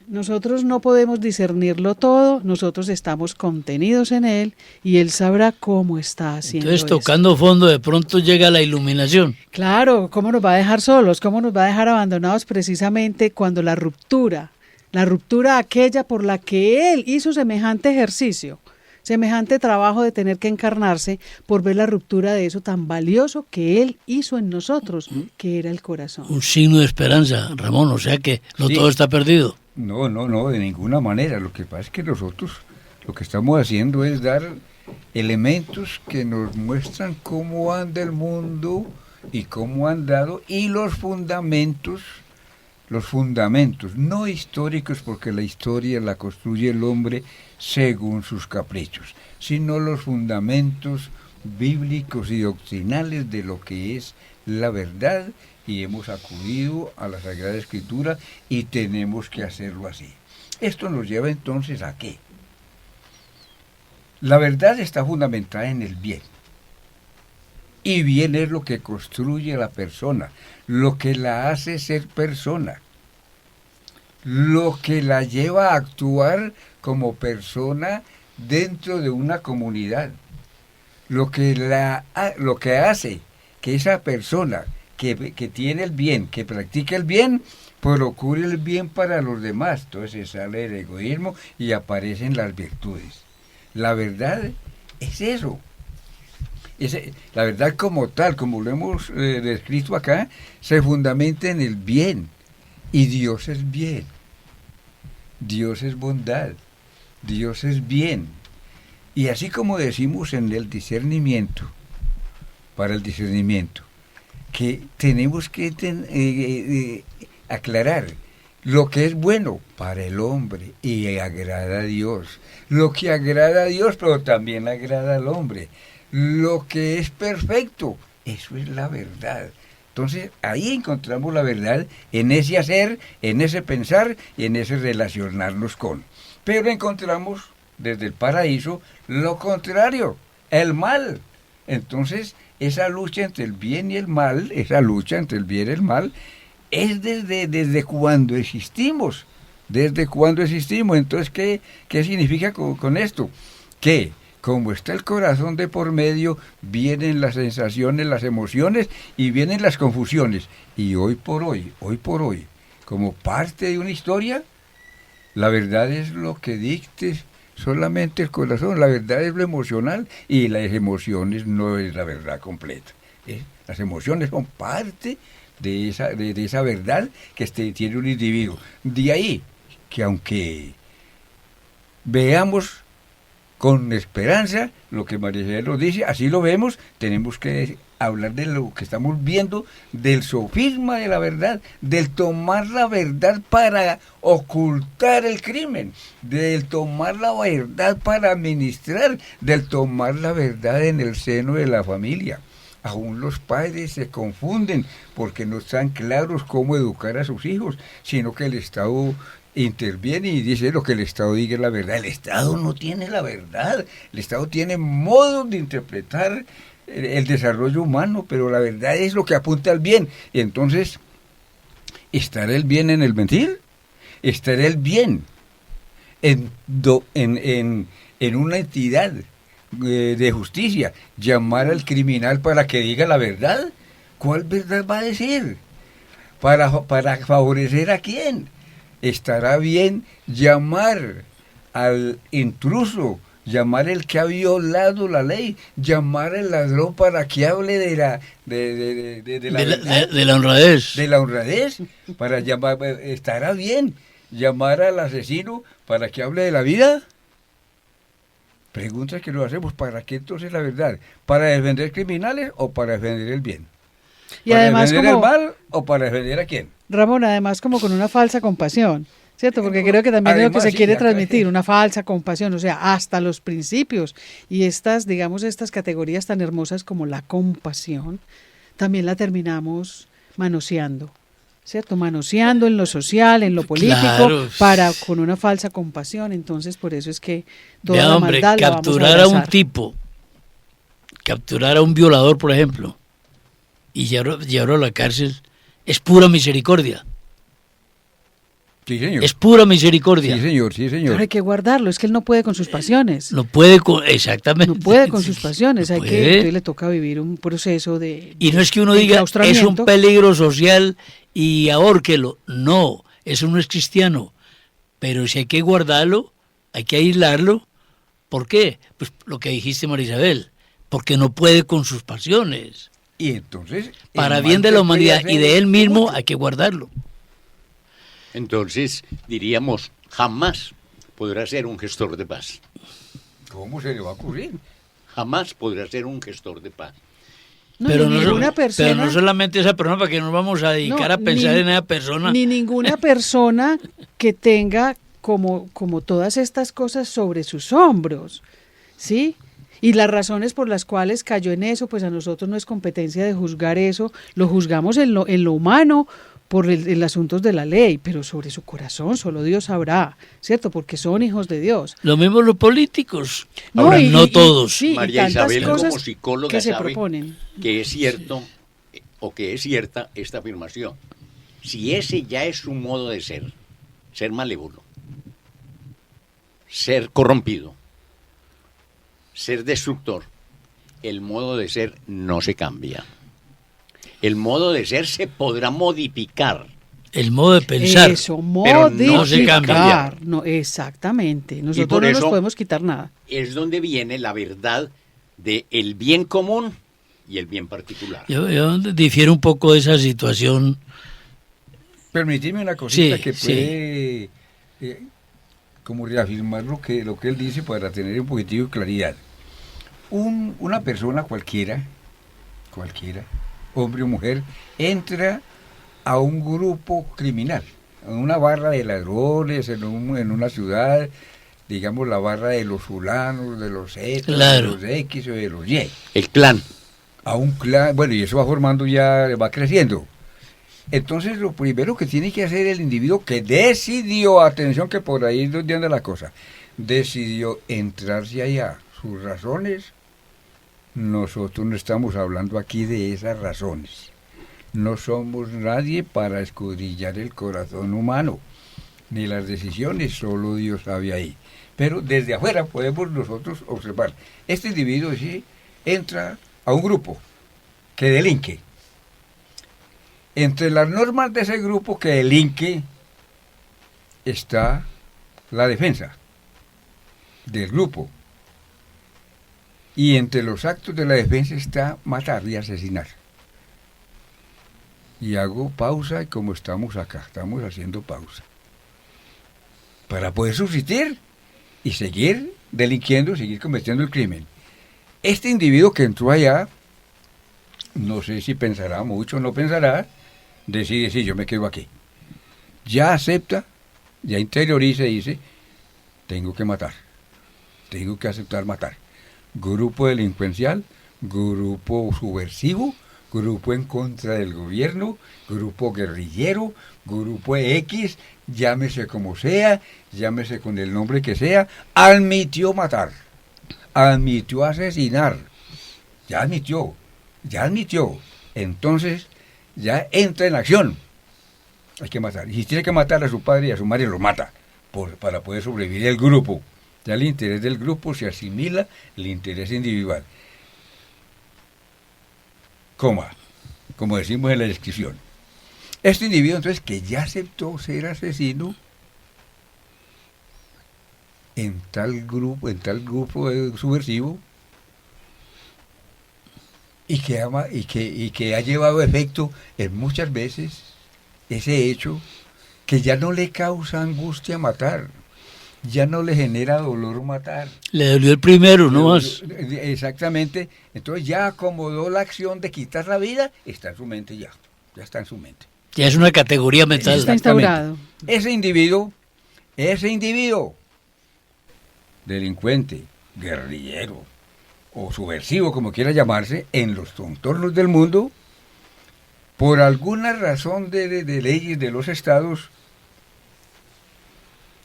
nosotros no podemos discernirlo todo, nosotros estamos contenidos en Él y Él sabrá cómo está haciendo. Entonces, tocando fondo, de pronto llega la iluminación. Claro, ¿cómo nos va a dejar solos? ¿Cómo nos va a dejar abandonados precisamente cuando la ruptura aquella por la que Él hizo semejante ejercicio, semejante trabajo de tener que encarnarse por ver la ruptura de eso tan valioso que Él hizo en nosotros, que era el corazón? Un signo de esperanza, Ramón, o sea que no Sí. todo está perdido. No, de ninguna manera. Lo que pasa es que nosotros lo que estamos haciendo es dar elementos que nos muestran cómo anda el mundo y cómo han dado, y los fundamentos, no históricos, porque la historia la construye el hombre según sus caprichos, sino los fundamentos bíblicos y doctrinales de lo que es la verdad, y hemos acudido a la Sagrada Escritura y tenemos que hacerlo así. Esto nos lleva entonces a ¿qué? La verdad está fundamentada en el bien. Y bien es lo que construye a la persona, lo que la hace ser persona, lo que la lleva a actuar como persona dentro de una comunidad, lo que hace que esa persona que tiene el bien, que practica el bien, procure el bien para los demás. Entonces sale el egoísmo y aparecen las virtudes. La verdad es eso. La verdad como tal, como lo hemos descrito acá, se fundamenta en el bien. Y Dios es bien. Dios es bondad. Dios es bien. Y así como decimos en el discernimiento, para el discernimiento, que tenemos que aclarar lo que es bueno para el hombre y agrada a Dios, lo que agrada a Dios pero también agrada al hombre, lo que es perfecto, eso es la verdad. Entonces ahí encontramos la verdad en ese hacer, en ese pensar y en ese relacionarnos con. Pero encontramos desde el paraíso lo contrario, el mal. Entonces esa lucha entre el bien y el mal, es desde cuando existimos. Entonces, ¿qué significa con esto? Que como está el corazón de por medio, vienen las sensaciones, las emociones y vienen las confusiones. Y hoy por hoy, como parte de una historia, la verdad es lo que dicte solamente el corazón, la verdad es lo emocional, y las emociones no es la verdad completa. Las emociones son parte de esa verdad que tiene un individuo. De ahí que aunque veamos con esperanza lo que María Jesús nos dice, así lo vemos, tenemos que hablar de lo que estamos viendo, del sofisma de la verdad, del tomar la verdad para ocultar el crimen, del tomar la verdad para administrar, del tomar la verdad en el seno de la familia. Aún los padres se confunden porque no están claros cómo educar a sus hijos, sino que el Estado interviene y dice lo que el Estado diga es la verdad. El Estado no tiene la verdad, el Estado tiene modos de interpretar el desarrollo humano, pero la verdad es lo que apunta al bien. Y entonces, ¿estará el bien en el mentir? ¿Estará el bien en una entidad de justicia llamar al criminal para que diga la verdad? ¿Cuál verdad va a decir? ¿Para favorecer a quién? ¿Estará bien llamar al intruso, llamar el que ha violado la ley, llamar al ladrón para que hable de la honradez? De la honradez, para llamar, ¿estará bien llamar al asesino para que hable de la vida? Preguntas que nos hacemos, ¿para qué entonces la verdad? ¿Para defender criminales o para defender el bien? Y ¿Para además defender como, el mal o para defender a quién? Ramón, además como con una falsa compasión, ¿cierto? Porque creo que también es lo que se quiere transmitir, una falsa compasión, o sea, hasta los principios y estas categorías tan hermosas como la compasión, también la terminamos manoseando, ¿cierto? Manoseando en lo social, en lo político, Claro. para con una falsa compasión. Entonces, por eso es que toda Vea, la hombre, maldad la vamos capturar a un abrazar. tipo, capturar a un violador, por ejemplo, y llevarlo a la cárcel, es pura misericordia. Sí, señor. Es pura misericordia. Sí, señor, sí, Pero señor. hay que guardarlo, es que él no puede con sus pasiones. No puede con, exactamente. No puede con sus pasiones, No hay que, puede. entonces le toca vivir un proceso de Y no es que uno de diga, es un enclaustramiento. peligro social y ahórquelo. No, eso no es cristiano. Pero si hay que guardarlo, hay que aislarlo. ¿Por qué? Pues lo que dijiste, María Isabel, porque no puede con sus pasiones. Y entonces... Para el bien mal de que la puede humanidad hacer y de él mismo mucho. hay que guardarlo. Entonces, diríamos, jamás podrá ser un gestor de paz. ¿Cómo se le va a ocurrir? Jamás podrá ser un gestor de paz. No, pero, ni no, ninguna persona, pero no solamente esa persona, para que nos vamos a dedicar no, a pensar ni- en esa persona. ni ninguna persona que tenga como todas estas cosas sobre sus hombros, ¿sí? Y las razones por las cuales cayó en eso, pues a nosotros no es competencia de juzgar eso, lo juzgamos en lo humano por el asuntos de la ley, pero sobre su corazón solo Dios sabrá, ¿cierto? Porque son hijos de Dios. Lo mismo los políticos. No, Ahora, no todos. sí, y María tantas Isabel, cosas como psicóloga, que se sabe proponen. que es cierto o que es cierta esta afirmación. Si ese ya es su modo de ser malévolo, ser corrompido, ser destructor, el modo de ser no se cambia. El modo de ser se podrá modificar. El modo de pensar. Eso, pero no se cambia. modificar. No, exactamente. Nosotros por no nos eso- podemos quitar nada. Es donde viene la verdad del bien común y el bien particular. Yo difiero un poco de esa situación. Permitidme una cosita Sí, que sí. puede como reafirmar lo que él dice para tener un poquitico de claridad. Una persona cualquiera, hombre o mujer, entra a un grupo criminal, a una barra de ladrones en una ciudad, digamos la barra de los fulanos, de los Z, Claro. de los X o de los Y. El clan. A un clan, bueno, y eso va formando ya, va creciendo. Entonces lo primero que tiene que hacer el individuo que decidió, atención que por ahí es donde anda la cosa, decidió entrarse allá, sus razones, nosotros no estamos hablando aquí de esas razones. No somos nadie para escudriñar el corazón humano, ni las decisiones, solo Dios sabe ahí. Pero desde afuera podemos nosotros observar, este individuo sí entra a un grupo que delinque. Entre las normas de ese grupo que delinque está la defensa del grupo. Y entre los actos de la defensa está matar y asesinar. Y hago pausa y como estamos acá, estamos haciendo pausa. Para poder subsistir y seguir delinquiendo, seguir cometiendo el crimen. Este individuo que entró allá, no sé si pensará mucho o no pensará, decide, sí, yo me quedo aquí. Ya acepta, ya interioriza y dice, tengo que matar, tengo que aceptar matar. Grupo delincuencial, grupo subversivo, grupo en contra del gobierno, grupo guerrillero, grupo X, llámese como sea, llámese con el nombre que sea, admitió matar, admitió asesinar, ya admitió. Entonces, ya entra en acción. Hay que matar. Y si tiene que matar a su padre y a su madre, lo mata para poder sobrevivir el grupo. Ya el interés del grupo se asimila el interés individual. Como decimos en la descripción. Este individuo, entonces, que ya aceptó ser asesino en tal grupo subversivo, y que ha llevado efecto en muchas veces ese hecho que ya no le causa angustia matar, ya no le genera dolor matar. Le dolió el primero, no más. Exactamente. Entonces ya acomodó la acción de quitar la vida, está en su mente ya está en su mente. Ya es una categoría mental. Está Exactamente. instaurado. Ese individuo, delincuente, guerrillero o subversivo, como quiera llamarse, en los contornos del mundo, por alguna razón de leyes de los estados,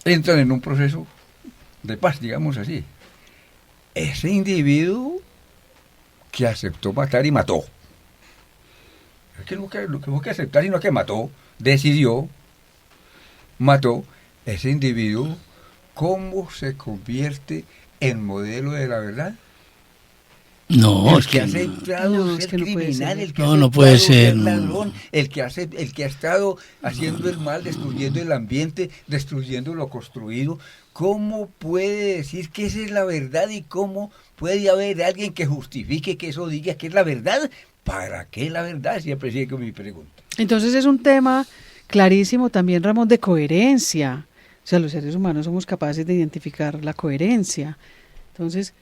entran en un proceso de paz, digamos así. Ese individuo que aceptó matar y mató, es que lo que hubo que aceptar, sino que mató, decidió, mató, ese individuo, ¿cómo se convierte en modelo de la verdad? No, El es que que ha no. aceptado No, es ser que no puede criminal, ser. el que No, ha no puede aceptado ser, no. ladrón, el que ha estado haciendo el mal, destruyendo el ambiente, destruyendo lo construido. ¿Cómo puede decir que esa es la verdad y cómo puede haber alguien que justifique que eso diga que es la verdad? ¿Para qué la verdad? Siempre sigue mi pregunta. Entonces es un tema clarísimo también, Ramón, de coherencia. O sea, los seres humanos somos capaces de identificar la coherencia. Entonces,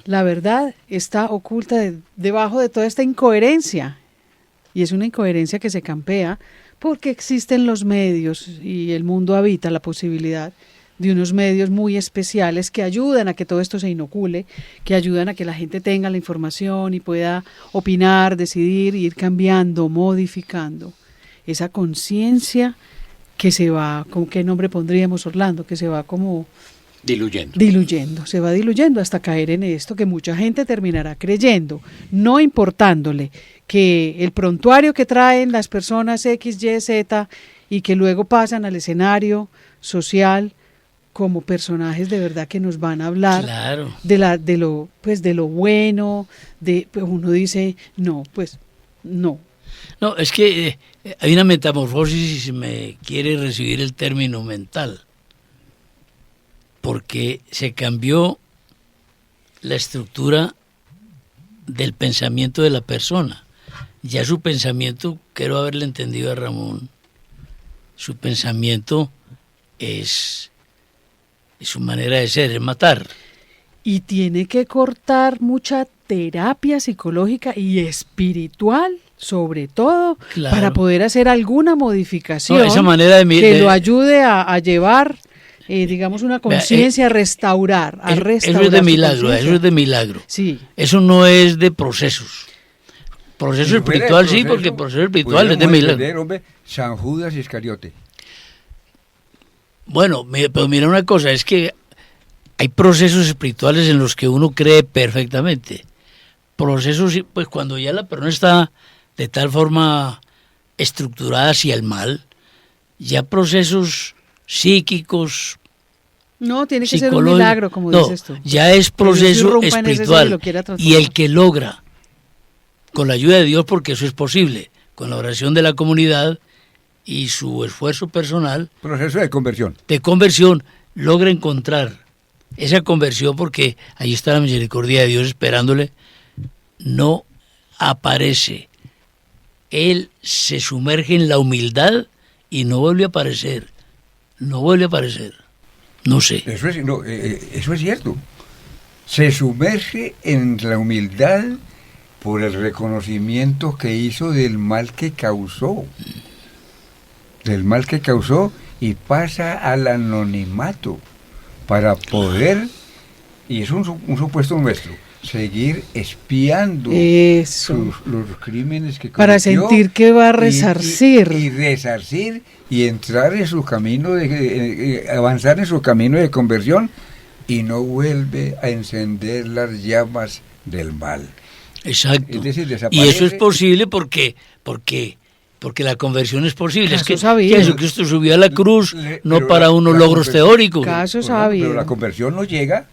la verdad está oculta debajo de toda esta incoherencia. Y es una incoherencia que se campea porque existen los medios y el mundo habita la posibilidad de unos medios muy especiales que ayudan a que todo esto se inocule, que ayudan a que la gente tenga la información y pueda opinar, decidir, ir cambiando, modificando esa conciencia que se va, ¿con qué nombre pondríamos, Orlando? Que se va como diluyendo, se va diluyendo hasta caer en esto que mucha gente terminará creyendo, no importándole que el prontuario que traen las personas X, Y, Z y que luego pasan al escenario social como personajes de verdad que nos van a hablar Claro. de lo bueno, pues uno dice, no, pues no. No, es que hay una metamorfosis, si se me quiere recibir el término mental, porque se cambió la estructura del pensamiento de la persona. Ya su pensamiento, quiero haberle entendido a Ramón, su pensamiento es su manera de ser, es matar. Y tiene que cortar mucha terapia psicológica y espiritual, sobre todo, Claro. para poder hacer alguna modificación No, esa manera que lo ayude a llevar, digamos, una conciencia, a restaurar, a restaurar. Eso es de su milagro, conciencia. eso es de milagro. Sí. Eso no es de procesos. Proceso Si fuera de espiritual sí, proceso, porque el proceso espiritual es de pudiéramos milagro. entender, hombre, San Judas Iscariote. Bueno, pero mira una cosa, es que hay procesos espirituales en los que uno cree perfectamente. Procesos, pues cuando ya la persona está de tal forma estructurada hacia el mal, ya procesos psíquicos, No, tiene que ser un psicológicos, milagro, como no, dices tú. ya es Que Dios proceso irrumpa en ese ser y espiritual. lo quiera Y transformar. el que logra, con la ayuda de Dios, porque eso es posible, con la oración de la comunidad y su esfuerzo personal Proceso de conversión. de conversión, logra encontrar esa conversión, porque ahí está la misericordia de Dios esperándole, no aparece. Él se sumerge en la humildad y no vuelve a aparecer. No vuelve a aparecer. No sé. Eso es cierto. Se sumerge en la humildad por el reconocimiento que hizo del mal que causó. Del mal que causó y pasa al anonimato para poder, y es un supuesto nuestro, seguir espiando Eso. los crímenes que cometió. Para sentir que va a resarcir. Y resarcir y entrar en su camino, avanzar en su camino de conversión y no vuelve a encender las llamas del mal. Exacto. Es decir, Y desaparece. eso es posible porque la conversión es posible. Es Caso que sabido. Jesucristo subió a la cruz no Pero para unos logros conversión- teóricos. Caso Pero sabido. la conversión no llega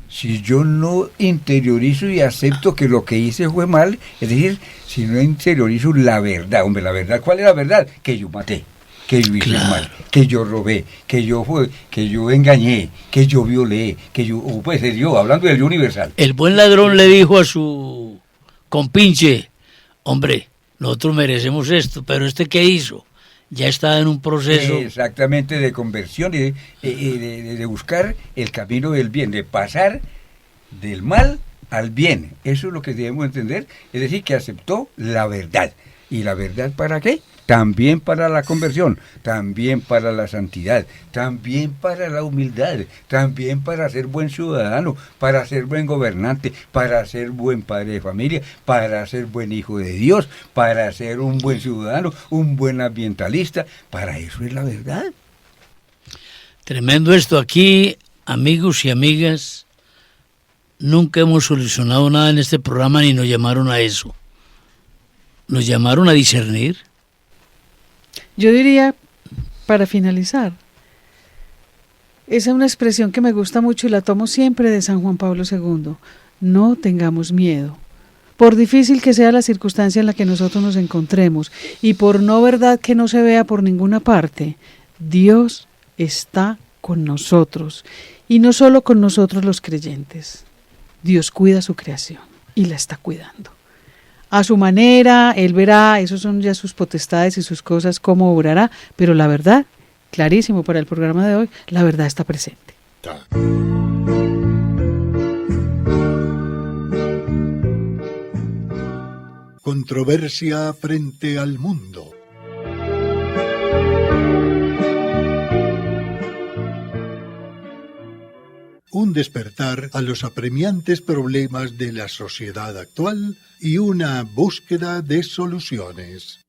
si yo no interiorizo y acepto que lo que hice fue mal, es decir, si no interiorizo la verdad. Hombre, la verdad, ¿cuál es la verdad? Que yo maté, que yo hice Claro. mal, que yo robé, que yo engañé, que yo violé, pues el yo, hablando del yo universal. El buen ladrón le dijo a su compinche, hombre, nosotros merecemos esto, pero ¿este qué hizo? Ya está en un proceso. Exactamente, de conversión y de buscar el camino del bien, de pasar del mal al bien. Eso es lo que debemos entender, es decir, que aceptó la verdad. ¿Y la verdad para qué? también para la conversión, también para la santidad, también para la humildad, también para ser buen ciudadano, para ser buen gobernante, para ser buen padre de familia, para ser buen hijo de Dios, para ser un buen ciudadano, un buen ambientalista. Para eso es la verdad. Tremendo esto. Aquí, amigos y amigas, nunca hemos solucionado nada en este programa ni nos llamaron a eso. Nos llamaron a discernir. Yo diría, para finalizar, esa es una expresión que me gusta mucho y la tomo siempre de San Juan Pablo II. No tengamos miedo. Por difícil que sea la circunstancia en la que nosotros nos encontremos y por no verdad que no se vea por ninguna parte, Dios está con nosotros y no solo con nosotros los creyentes. Dios cuida su creación y la está cuidando. A su manera, Él verá, esos son ya sus potestades y sus cosas, cómo obrará, pero la verdad, clarísimo para el programa de hoy, la verdad está presente. Controversia frente al mundo. Un despertar a los apremiantes problemas de la sociedad actual y una búsqueda de soluciones.